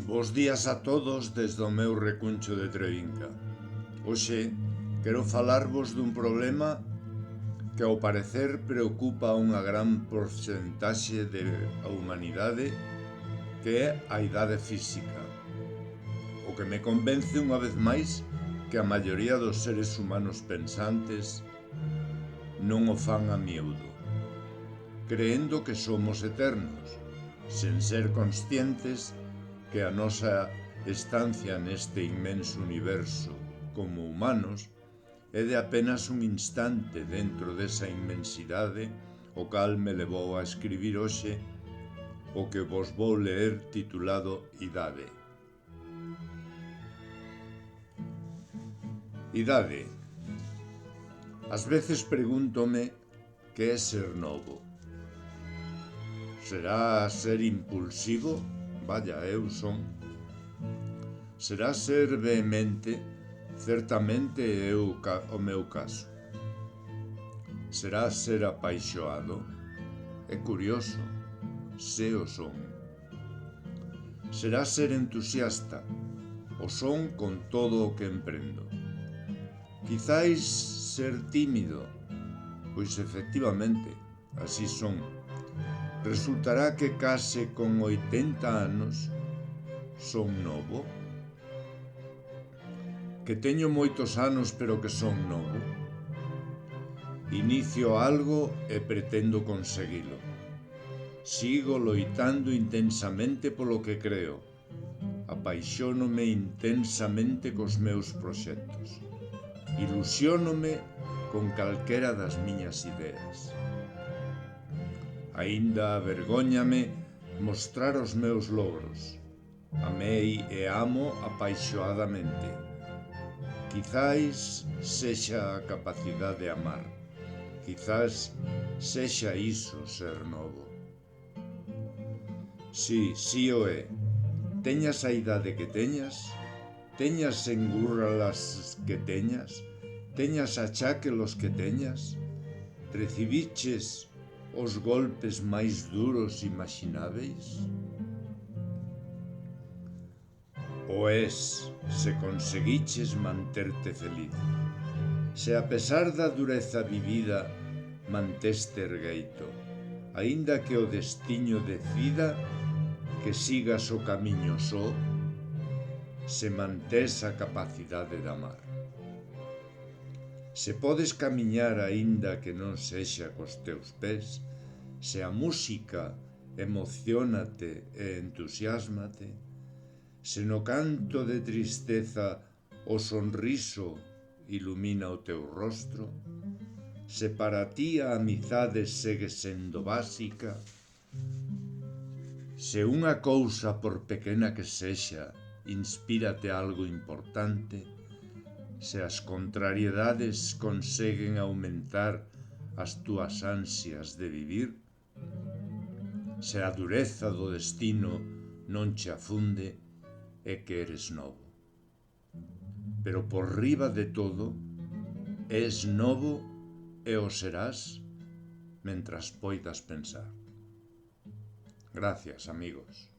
Bos días a todos desde o meu recuncho de Trevinca. Hoxe quero falarvos dun problema que ao parecer preocupa a unha gran porcentaxe da humanidade, que é a idade física. O que me convence unha vez máis que a maioría dos seres humanos pensantes non o fan a miúdo, creendo que somos eternos, sen ser conscientes que a nosa estancia neste inmenso universo como humanos é de apenas un instante dentro desa inmensidade, o cal me levou a escribir hoxe o que vos vou ler titulado Idade. Idade. Ás veces pregúntome que é ser novo. Será ser impulsivo? Vaya, eu son. Será ser vehemente? Certamente é o meu caso. Será ser apaixoado? É curioso, se o son. Será ser entusiasta? O son con todo o que emprendo. Quizais ser tímido? Pois efectivamente, así son. Resultará que case con 80 anos son novo? Que teño moitos anos pero que son novo? Inicio algo e pretendo conseguilo. Sigo loitando intensamente polo que creo. Apaixónome intensamente cos meus proxectos. Ilusiónome con calquera das miñas ideas. Aínda avergóñame mostrar os meus logros. Amei e amo apaixoadamente. Quizais sexa a capacidade de amar. Quizás sexa iso ser novo. Si o é. Teñas a idade que teñas, teñas engurralas que teñas, teñas achaques que teñas, recibiches os golpes máis duros imaxináveis? O es, se conseguiches manterte feliz, se a pesar da dureza vivida manteste ergueito, aínda que o destiño decida que sigas o camiño só, se mantés a capacidade de amar. Se podes camiñar aínda que non sexa cos teus pés, se a música emociónate e entusiasmate, se no canto de tristeza o sonriso ilumina o teu rostro, se para ti a amizade segue sendo básica, se unha cousa por pequena que sexa inspírate algo importante, se as contrariedades conseguen aumentar as túas ansias de vivir, se a dureza do destino non che afunde, é que eres novo. Pero por riba de todo, és novo e o serás mentras poidas pensar. Gracias, amigos.